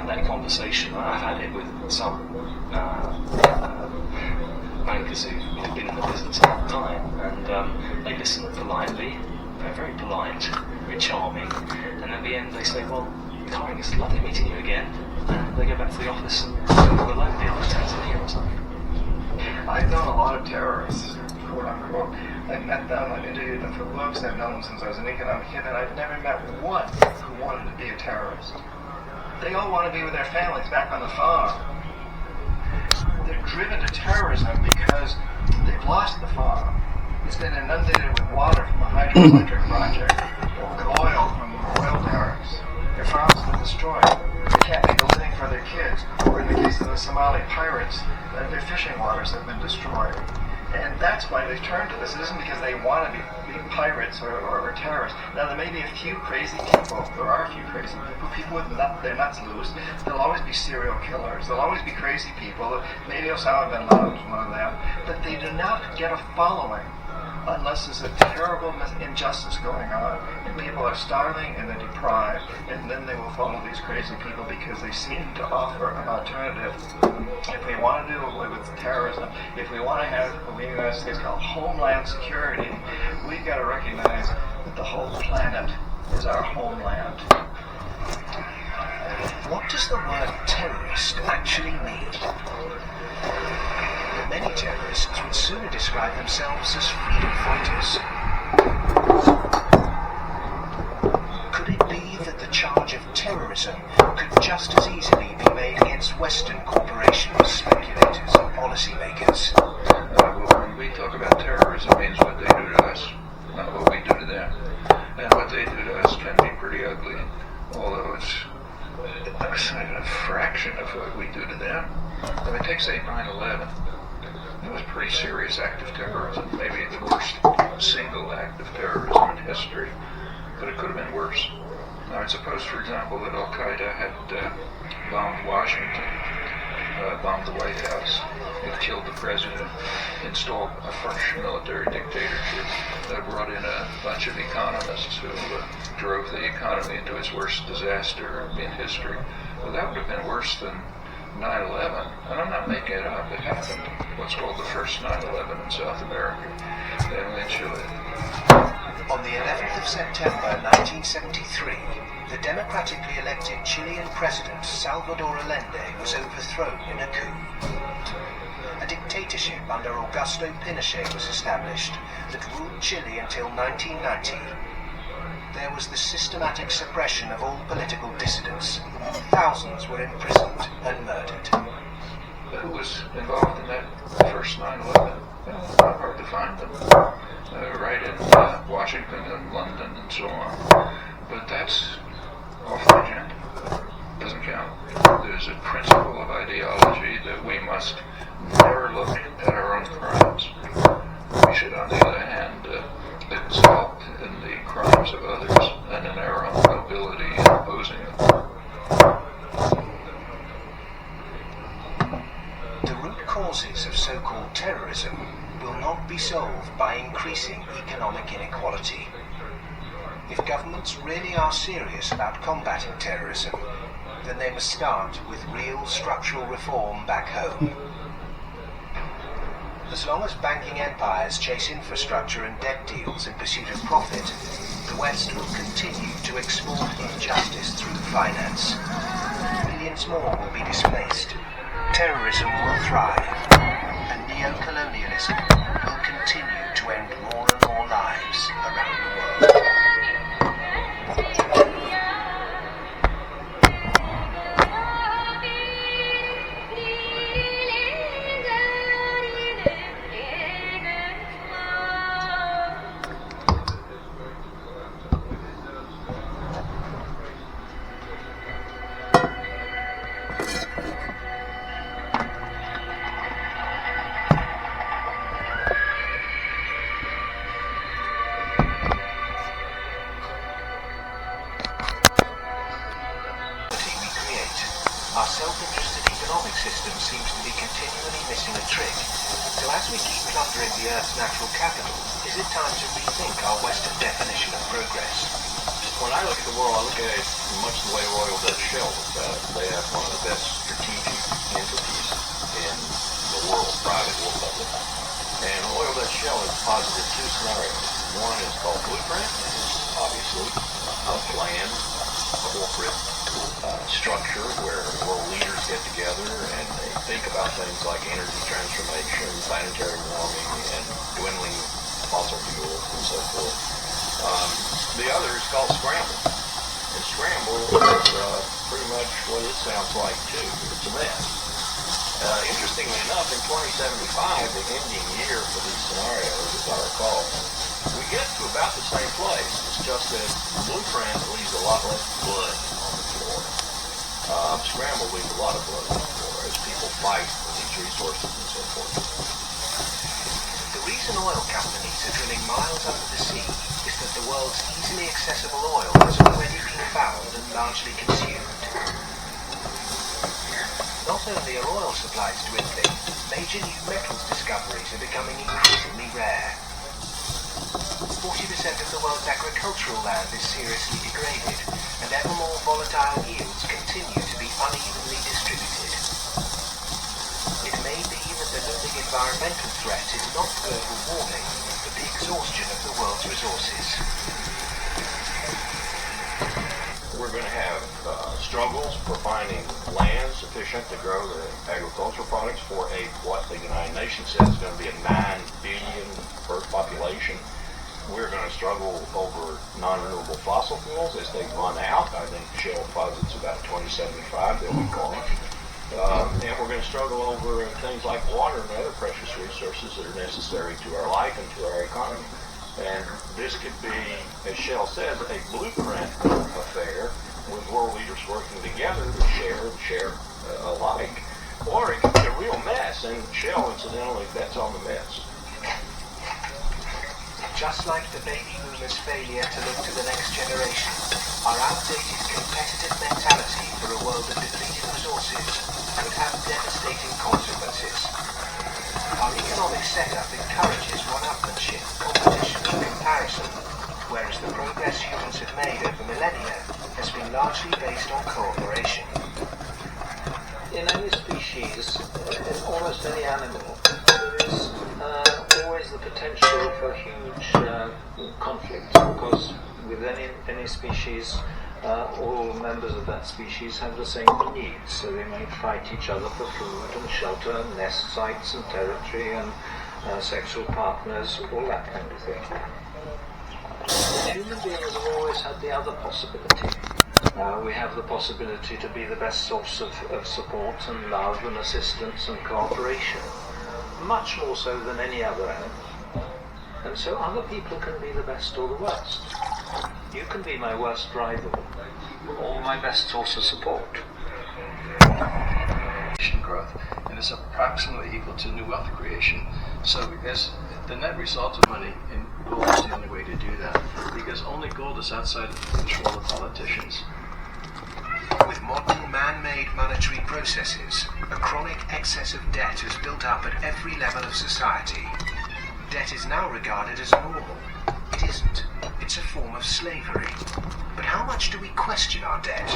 have that conversation. I've had it with some bankers who've been in the business a long time, and they listen politely, they're very polite, very charming, and at the end they say, well, Karen, it's lovely meeting you again, and they go back to the office and do a loan deal in Tanzania or something. I've known a lot of terrorists, quote unquote. I've met them, I've interviewed them for books, I've known them since I was an economic kid, and I've never met one who wanted to be a terrorist. They all want to be with their families back on the farm. They're driven to terrorism because they've lost the farm. It's been inundated with water from a hydroelectric project, or with oil from oil derricks. Their farms have been destroyed. They can't make a living for their kids. Or in the case of the Somali pirates, their fishing waters have been destroyed. And that's why they've turned to this. It isn't because they want to be pirates or terrorists. Now, there may be a few crazy people. There are a few crazy people with their nuts loose. There'll always be serial killers. There'll always be crazy people. Maybe Osama bin Laden was one of them. But they do not get a following unless there's a terrible injustice going on and people are starving and they're deprived, and then they will follow these crazy people because they seem to offer an alternative. If we want to do away with terrorism, if we want to have what we in the United States call homeland security, we've got to recognize that the whole planet is our homeland. What does the word terrorist actually mean? Many terrorists would sooner describe themselves as freedom fighters. Could it be that the charge of terrorism could just as easily be made against Western corporations, speculators, and policymakers? When we talk about terrorism, it means what they do to us, not what we do to them. And what they do to us can be pretty ugly, although it's a fraction of what we do to them. I mean, take, say, 9/11. It was a pretty serious act of terrorism, maybe the worst single act of terrorism in history, but it could have been worse. Now, it's supposed, for example, that Al-Qaeda had bombed Washington, bombed the White House, it killed the president, installed a harsh military dictatorship that brought in a bunch of economists who drove the economy into its worst disaster in history. Well, that would have been worse than 9/11, and I'm not making it up. It happened. What's called the first 9/11 in South America, then in Chile. On the 11th of September 1973, the democratically elected Chilean president Salvador Allende was overthrown in a coup. A dictatorship under Augusto Pinochet was established that ruled Chile until 1990. There was the systematic suppression of all political dissidents. Thousands were imprisoned and murdered. Who was involved in that first 9/11? Well, it's not hard to find them. Right in Washington and London and so on. But that's off the agenda. Doesn't count. There's a principle of ideology that we must never look at our own crimes. We should, on the other hand, exalt in the crimes of others and in our own nobility in opposing them. The root causes of so-called terrorism will not be solved by increasing economic inequality. If governments really are serious about combating terrorism, then they must start with real structural reform back home. As long as banking empires chase infrastructure and debt deals in pursuit of profit, the West will continue to export injustice through finance. Millions more will be displaced. Terrorism will thrive, and neo-colonialism will continue to end more and more lives around the world. Our self-interested economic system seems to be continually missing a trick. So as we keep plundering the Earth's natural capital, is it time to rethink our Western definition of progress? When I look at the world, I look at it much the way Royal Dutch Shell looks at it. They have one of the best strategic entities in the world, private or public. And Royal Dutch Shell has posited two scenarios. One is called Blueprint, and it's obviously a planned corporate structure where world leaders get together and they think about things like energy transformation, planetary warming, and dwindling fossil fuels and so forth. The other is called Scramble. And Scramble is pretty much what it sounds like too. It's a mess. Interestingly enough, in 2075, the ending year for these scenarios, as I recall, we get to about the same place. It's just that Blueprint leaves a lot less blood on the floor. Scramble leaves a lot of blood on the floor as people fight for these resources and so forth. The reason oil companies are drilling miles under the sea is that the world's easily accessible oil has already been found and largely consumed. Not only are oil supplies dwindling, major new metals discoveries are becoming increasingly rare. 40% of the world's agricultural land is seriously degraded, and ever more volatile yields continue to be unevenly distributed. It may be that the looming environmental threat is not global warming, but the exhaustion of the world's resources. We're going to have struggles for finding land sufficient to grow the agricultural products for what the United Nations says is going to be a 9 billion Earth population. We're going to struggle over non-renewable fossil fuels as they run out. I think Shell posits about 2075 they'll be gone. And we're going to struggle over things like water and other precious resources that are necessary to our life and to our economy. And this could be, as Shell says, a blueprint affair with world leaders working together to share alike. Or it could be a real mess, and Shell, incidentally, bets on the mess. Just like the baby boomers' failure to look to the next generation, our outdated competitive mentality for a world of depleted resources could have devastating consequences. Our economic setup encourages one-upmanship, competition and comparison, whereas the progress humans have made over millennia has been largely based on cooperation. In any species, in almost any animal, there is always the potential for huge conflict, because with any species, all members of that species have the same needs, so they may fight each other for food and shelter, and nest sites and territory and sexual partners, all that kind of thing. Human beings have always had the other possibility. We have the possibility to be the best source of support and love and assistance and cooperation, much more so than any other animal. And so other people can be the best or the worst. You can be my worst rival, or my best source of support. Growth, and is approximately equal to new wealth creation. So as the net result of money, and gold is the only way to do that, because only gold is outside of the control of politicians. With modern man-made monetary processes, a chronic excess of debt has built up at every level of society. Debt is now regarded as normal. It isn't. It's a form of slavery. But how much do we question our debt?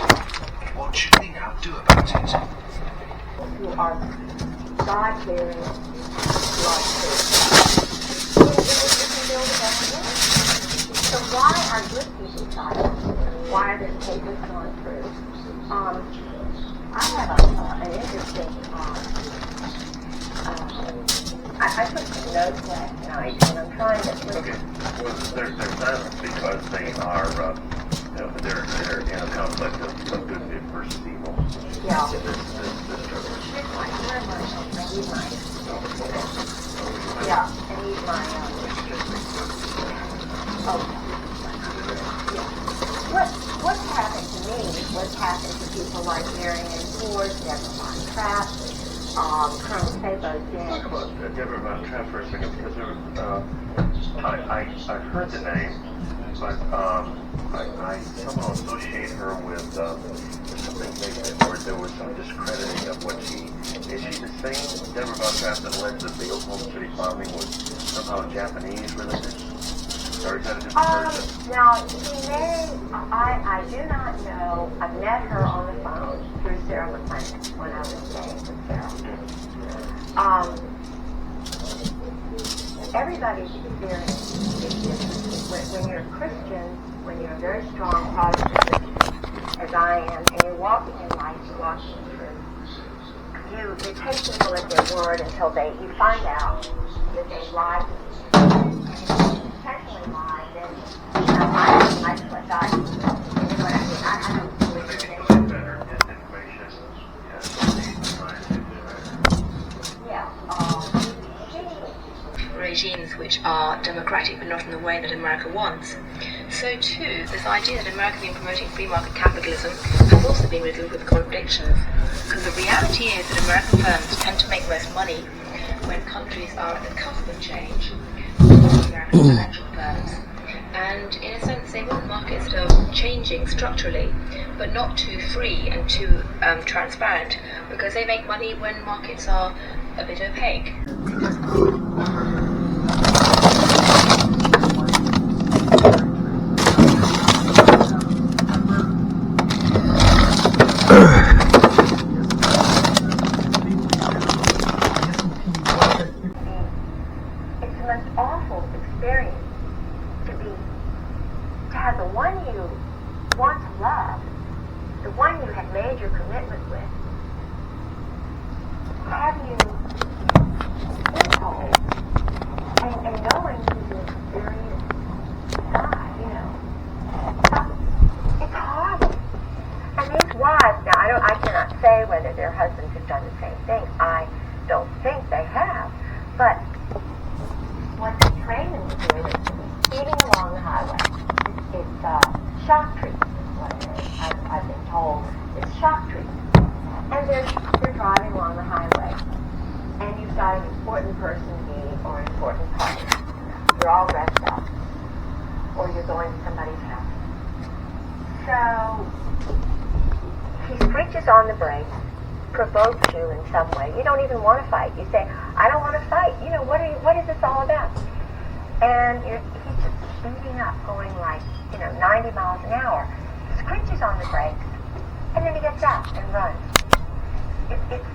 What should we now do about it? You are God-fearing, life-fearing. You can build a better world. So why are good people silent? Why are their papers going through? I have an interesting, I took some notes last night, and I'm trying to... Okay. Well, they're silent because they are, they're in a conflict of good versus evil. Yeah. Yeah, I need my, What's happened to me is what's happened to people like Marion Ford, Deborah Von Trapp, Colonel Sabo Jen. Talk about Deborah Von Trapp for a second, because I've heard the name, but I somehow associate her with something negative, or there was some discrediting of what she is. She the same Deborah Von Trapp that alleged that the Oklahoma City bombing was somehow Japanese related? Or is that a different person? Now, she may, I do not know. I've met her on the phone through Sarah McClendon when I was staying with Sarah. Everybody's experience is different. When you're a Christian, when you're a very strong Protestant, as I am, and you're walking in life, you're walking in truth, you take people at their word until you find out that they lied to you. Intentionally lied, then I just let God. I don't believe Maybe in get better information. Yeah. Regimes which are democratic but not in the way that America wants. So too, this idea that America has been promoting free market capitalism has also been riddled with contradictions. Because the reality is that American firms tend to make most money when countries are at the cusp of change, like American financial firms. And in a sense, they want markets that are changing structurally, but not too free and too transparent, because they make money when markets are a bit opaque. It's the most awful experience to have the one you want to love, the one you have made your commitment with, have you told, and knowing you experience die, it's horrible. And these wives, now I cannot say whether their husbands have done the same thing. I don't think they have, but what they train them to do is speeding along the highway. It's shock treatment is what it is. I've been told it's shock treatment. And they're driving along the highway, and you've got an important person meeting or an important party. You're all dressed up, or you're going to somebody's house. So he screeches on the brakes, provokes you in some way. You don't even want to fight. You say, "I don't want to fight." What is this all about? And he's just speeding up, going like 90 miles an hour. Screeches on the brakes, and then he gets out and runs. It's